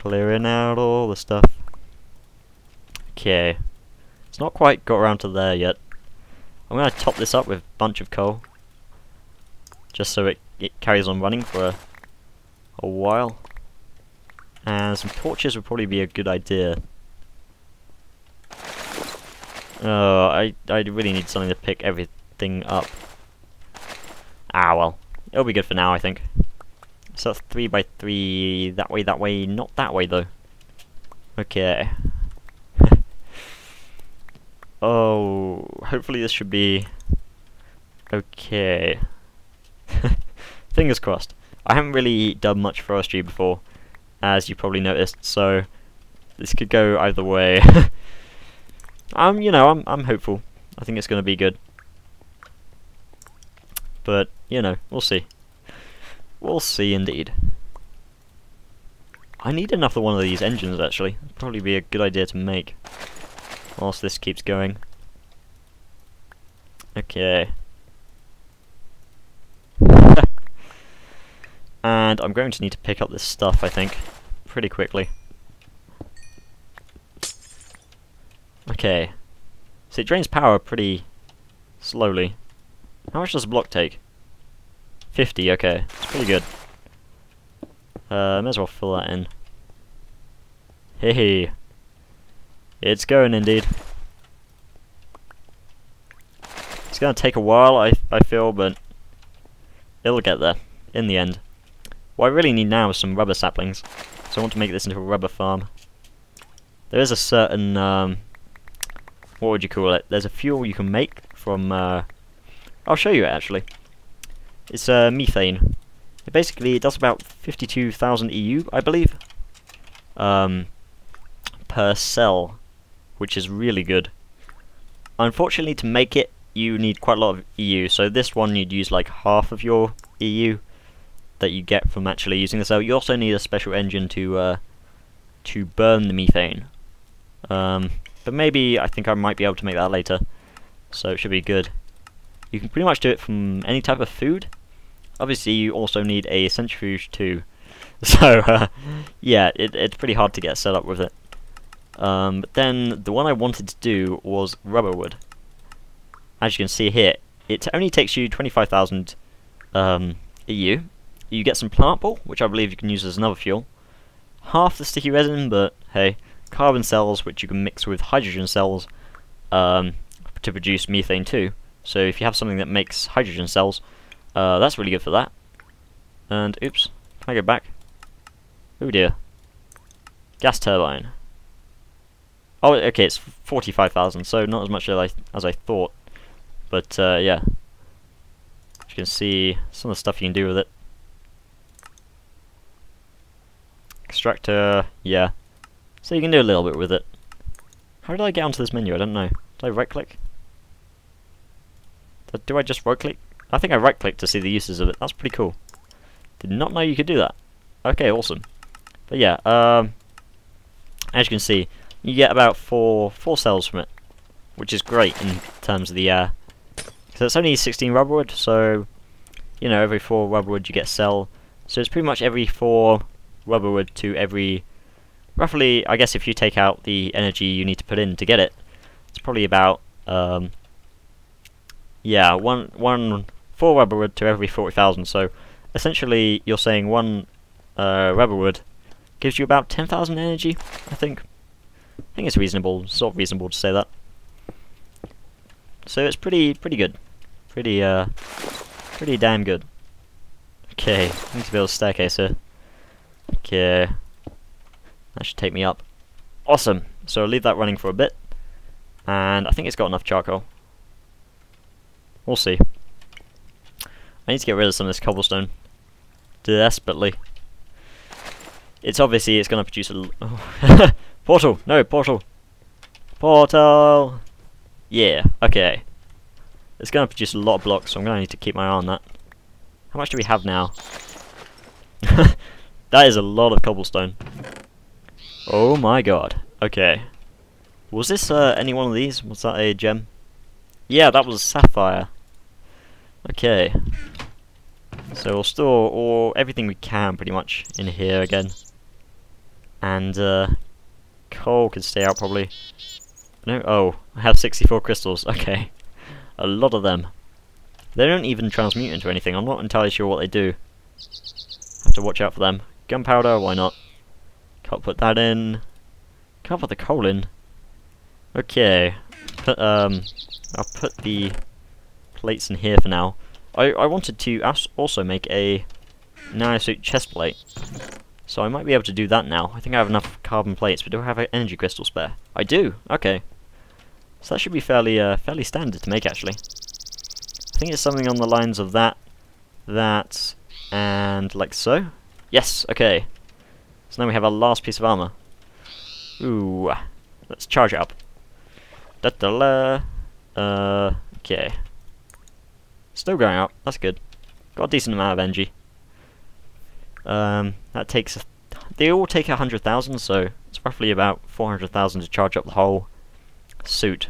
Clearing out all the stuff. Okay. It's not quite got around to there yet. I'm going to top this up with a bunch of coal. Just so it carries on running for a while. And some torches would probably be a good idea. Oh, I really need something to pick everything up. Ah, well. It'll be good for now, I think. So 3 by 3 that way, not that way though. Okay. Oh, hopefully this should be okay. Fingers crossed. I haven't really done much forestry before, as you probably noticed, so this could go either way. You know, I'm hopeful. I think it's going to be good. But, you know, we'll see. We'll see indeed. I need another one of these engines actually. It'd probably be a good idea to make whilst this keeps going. Okay. And I'm going to need to pick up this stuff, I think, pretty quickly. Okay. So it drains power pretty slowly. How much does a block take? 50, okay. It's pretty good. May as well fill that in. Hey, it's going indeed. It's gonna take a while, I feel, but it'll get there in the end. What I really need now is some rubber saplings, so I want to make this into a rubber farm. There is a certain what would you call it? There's a fuel you can make from I'll show you it actually. It's methane. It does about 52,000 EU, I believe, per cell, which is really good. Unfortunately, to make it, you need quite a lot of EU, so this one you'd use like half of your EU that you get from actually using the cell. You also need a special engine to burn the methane. But maybe, I think I might be able to make that later, so it should be good. You can pretty much do it from any type of food. Obviously, you also need a centrifuge too. So, yeah, it's pretty hard to get set up with it. But then, the one I wanted to do was rubber wood. As you can see here, it only takes you 25,000 EU. You get some plant ball, which I believe you can use as another fuel. Half the sticky resin, but hey, carbon cells, which you can mix with hydrogen cells to produce methane too. So if you have something that makes hydrogen cells, that's really good for that. And oops, can I go back? Oh dear. Gas turbine. Oh, okay, it's 45,000, so not as much as I thought. But yeah, as you can see, some of the stuff you can do with it. Extractor, yeah. So you can do a little bit with it. How did I get onto this menu? I don't know. Did I right click? Do I just right click? I think I right clicked to see the uses of it. That's pretty cool. Did not know you could do that. Okay, awesome. But yeah, as you can see, you get about four cells from it, which is great in terms of the so it's only 16 rubber wood, so you know, every 4 rubber wood you get a cell. So it's pretty much every 4 rubber wood to every, roughly, I guess if you take out the energy you need to put in to get it, it's probably about yeah, 4 rubber wood to every 40,000. So essentially, you're saying 1 rubber wood gives you about 10,000 energy. I think it's reasonable, sort of reasonable to say that. So it's pretty good, pretty damn good. Okay, I need to build a staircase here. Okay, that should take me up. Awesome. So I'll leave that running for a bit, and I think it's got enough charcoal. We'll see. I need to get rid of some of this cobblestone desperately. It's obviously it's going to produce a portal. No, portal. Portal. Yeah. Okay. It's going to produce a lot of blocks, so I'm going to need to keep my eye on that. How much do we have now? That is a lot of cobblestone. Oh my god. Okay. Was this any one of these? Was that a gem? Yeah, that was a sapphire. Okay. So we'll store everything we can pretty much in here again. And coal can stay out probably. No, oh, I have 64 crystals. Okay, a lot of them. They don't even transmute into anything. I'm not entirely sure what they do. Have to watch out for them. Gunpowder, why not? Can't put that in. Can't put the coal in. Okay, I'll put the plates in here for now. I wanted to also make a nanosuit chest plate, so I might be able to do that now. I think I have enough carbon plates, but do I have an energy crystal spare? I do. Okay, so that should be fairly standard to make actually. I think it's something on the lines of that, and like so. Yes. Okay. So now we have our last piece of armor. Ooh, let's charge it up. Okay. Still going up, that's good. Got a decent amount of energy. That takes... They all take 100,000, so it's roughly about 400,000 to charge up the whole suit.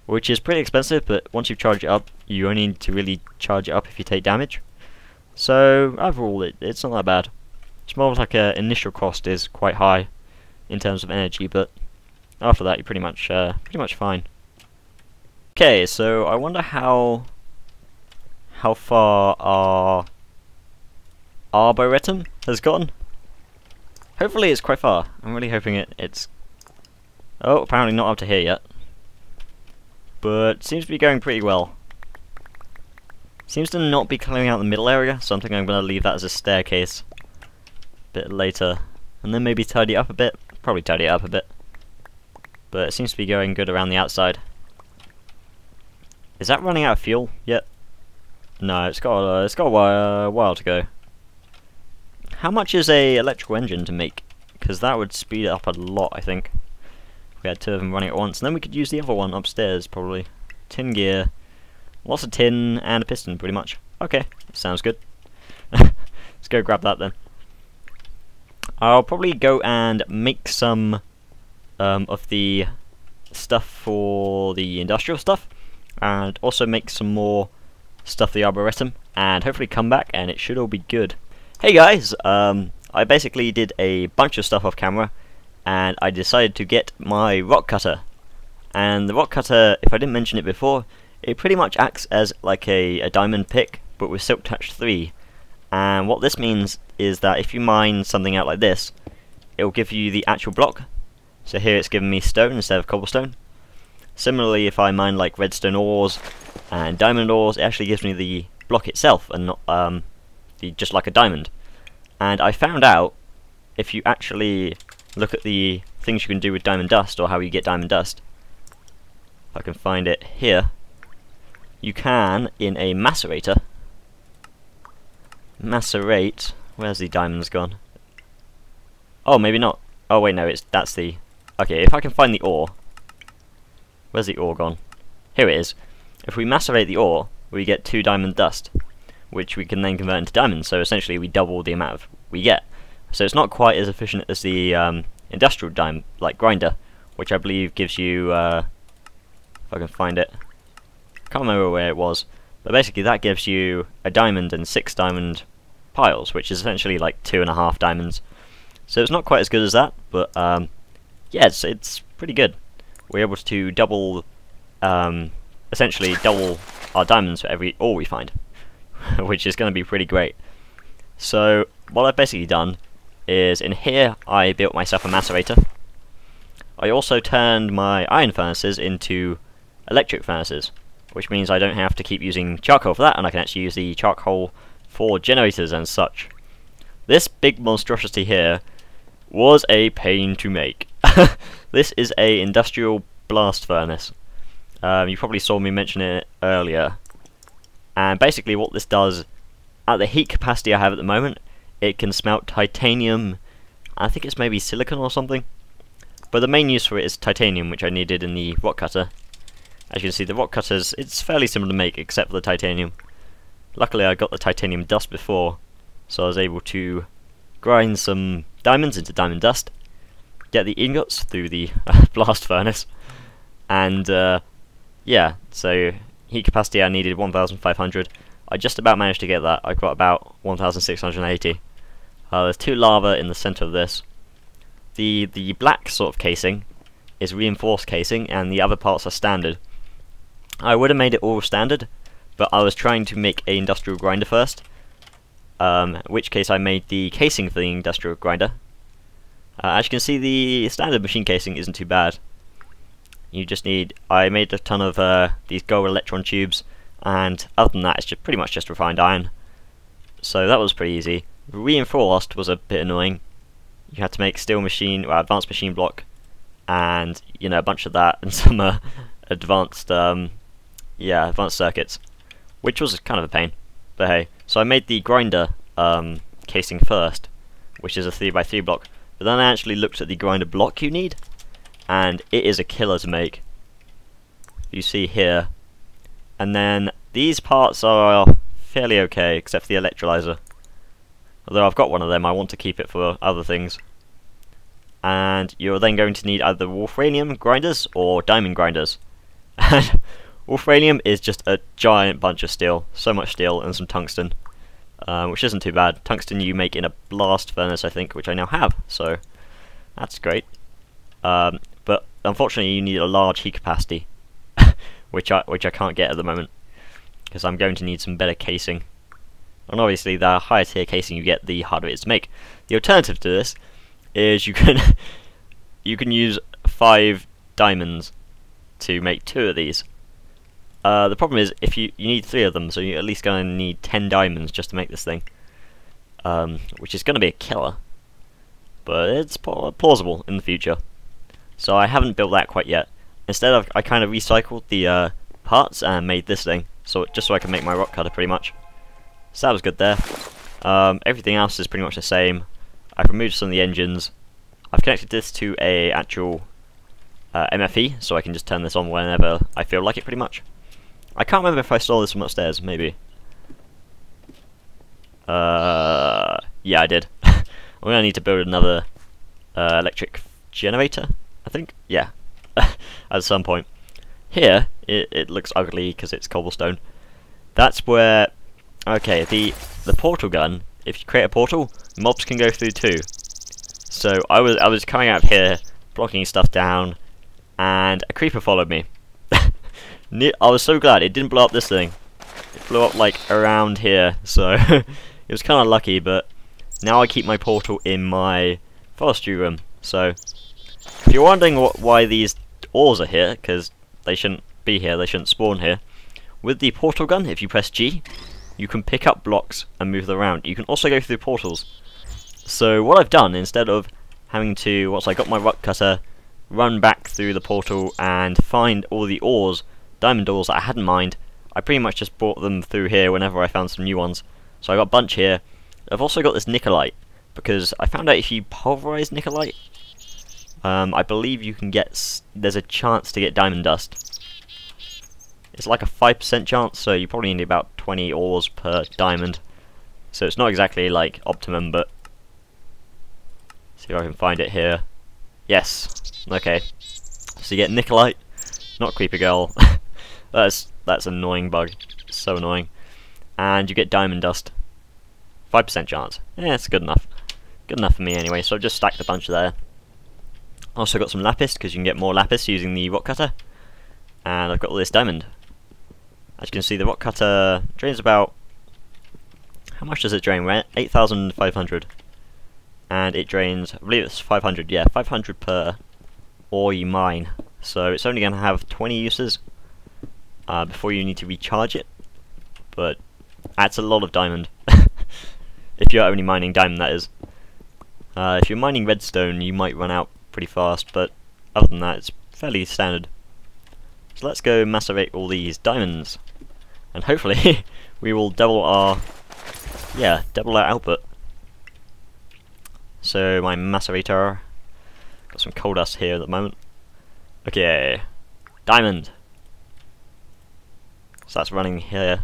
Which is pretty expensive, but once you charge it up, you only need to really charge it up if you take damage. So, overall, it's not that bad. It's more like an initial cost is quite high in terms of energy, but after that, you're pretty much fine. Okay, so I wonder how far our Arboretum has gone. Hopefully it's quite far. I'm really hoping it's... Oh, apparently not up to here yet. But seems to be going pretty well. Seems to not be clearing out the middle area, so I think I'm going to leave that as a staircase a bit later. And then maybe tidy it up a bit. Probably tidy it up a bit. But it seems to be going good around the outside. Is that running out of fuel yet? No, it's got a while to go. How much is a electrical engine to make? Because that would speed it up a lot, I think. We had two of them running at once, and then we could use the other one upstairs, probably. Tin gear. Lots of tin and a piston, pretty much. Okay, sounds good. Let's go grab that then. I'll probably go and make some of the stuff for the industrial stuff, and also make some more stuff for the Arboretum, and hopefully come back and it should all be good. Hey guys, I basically did a bunch of stuff off camera, and I decided to get my rock cutter. And the rock cutter, if I didn't mention it before, it pretty much acts as like a diamond pick, but with Silk Touch 3. And what this means is that if you mine something out like this, it will give you the actual block. So here it's giving me stone instead of cobblestone. Similarly, if I mine like redstone ores and diamond ores, it actually gives me the block itself and not just like a diamond. And I found out, if you actually look at the things you can do with diamond dust, or how you get diamond dust, if I can find it here, you can, in a macerator, macerate... Where's the diamonds gone? Oh, maybe not. Oh wait, no, that's the... Okay, if I can find the ore... Where's the ore gone? Here it is. If we macerate the ore, we get 2 diamond dust, which we can then convert into diamonds, so essentially we double the amount we get. So it's not quite as efficient as the industrial grinder, which I believe gives you... if I can find it. Can't remember where it was, but basically that gives you a diamond and 6 diamond piles, which is essentially like 2.5 diamonds. So it's not quite as good as that, but yeah, it's pretty good. We're able to double, essentially double our diamonds for every ore we find, which is going to be pretty great. So what I've basically done is, in here I built myself a macerator. I also turned my iron furnaces into electric furnaces, which means I don't have to keep using charcoal for that, and I can actually use the charcoal for generators and such. This big monstrosity here was a pain to make. This is a industrial blast furnace. You probably saw me mention it earlier. And basically what this does, at the heat capacity I have at the moment, it can smelt titanium, I think it's maybe silicon or something. But the main use for it is titanium, which I needed in the rock cutter. As you can see, the rock cutters, it's fairly simple to make except for the titanium. Luckily I got the titanium dust before, so I was able to grind some diamonds into diamond dust, get the ingots through the blast furnace, and yeah, so heat capacity I needed 1,500. I just about managed to get that. I got about 1,680. There's 2 lava in the center of this. the black sort of casing is reinforced casing, and the other parts are standard. I would have made it all standard, but I was trying to make an industrial grinder first. In which case I made the casing for the industrial grinder. As you can see, the standard machine casing isn't too bad. You just need, I made a ton of these gold electron tubes, and other than that it's just pretty much just refined iron. So that was pretty easy. Reinforced was a bit annoying. You had to make steel machine, well, advanced machine block, and you know, a bunch of that, and some advanced advanced circuits, which was kind of a pain. But hey, so I made the grinder casing first, which is a 3x3 block. But then I actually looked at the grinder block you need, and it is a killer to make. You see here. And then these parts are fairly okay, except for the electrolyzer. Although I've got one of them, I want to keep it for other things. And you're then going to need either wolfranium grinders or diamond grinders. And wolfranium is just a giant bunch of steel, so much steel, and some tungsten. Which isn't too bad. Tungsten you make in a blast furnace, I think, which I now have, so that's great. But unfortunately you need a large heat capacity, which I can't get at the moment, because I'm going to need some better casing. And obviously the higher tier casing you get, the harder it is to make. The alternative to this is you can use 5 diamonds to make 2 of these. The problem is, if you need 3 of them, so you're at least going to need 10 diamonds just to make this thing, which is going to be a killer, but it's plausible in the future. So I haven't built that quite yet. Instead, I kind of recycled the parts and made this thing, so just so I can make my rock cutter pretty much. So that was good there. Everything else is pretty much the same. I've removed some of the engines. I've connected this to a actual MFE, so I can just turn this on whenever I feel like it, pretty much. I can't remember if I stole this from upstairs, maybe. Yeah, I did. I'm gonna need to build another electric generator, I think. Yeah, at some point. Here, it looks ugly because it's cobblestone. That's where, okay, the portal gun. If you create a portal, mobs can go through too. So I was coming out of here, blocking stuff down, and a creeper followed me. I was so glad it didn't blow up this thing. It blew up like around here, so it was kind of lucky. But now I keep my portal in my forestry room. So if you're wondering why these ores are here, because they shouldn't be here, they shouldn't spawn here. With the portal gun, if you press G, you can pick up blocks and move them around. You can also go through portals. So what I've done, instead of having to, once I got my rock cutter, run back through the portal and find all the ores, diamond ores that I hadn't mined, I pretty much just brought them through here whenever I found some new ones. So I got a bunch here. I've also got this nickelite, because I found out if you pulverize nickelite, I believe you can get, there's a chance to get diamond dust. It's like a 5% chance, so you probably need about 20 ores per diamond. So it's not exactly like optimum, but see if I can find it here. Yes. Okay. So you get nickelite, not creeper girl. That's an annoying bug. It's so annoying. And you get diamond dust. 5% chance. Yeah, it's good enough. Good enough for me anyway. So I've just stacked a bunch there. Also got some lapis, because you can get more lapis using the rock cutter. And I've got all this diamond. As you can see, the rock cutter drains about, how much does it drain? We're at 8,500. And it drains, I believe it's 500, yeah, 500 per ore you mine. So it's only going to have 20 uses before you need to recharge it. But that's a lot of diamond. If you're only mining diamond, that is. If you're mining redstone, you might run out pretty fast, but other than that, it's fairly standard. So let's go macerate all these diamonds, and hopefully we will double our output. So my macerator, got some coal dust here at the moment. Okay, diamond. So that's running here.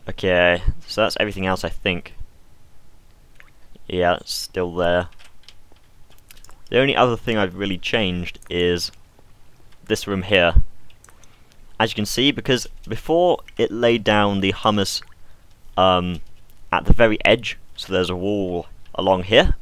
Okay, so that's everything else, I think. Yeah, it's still there. The only other thing I've really changed is this room here. As you can see, because before it laid down the hummus at the very edge, so there's a wall along here,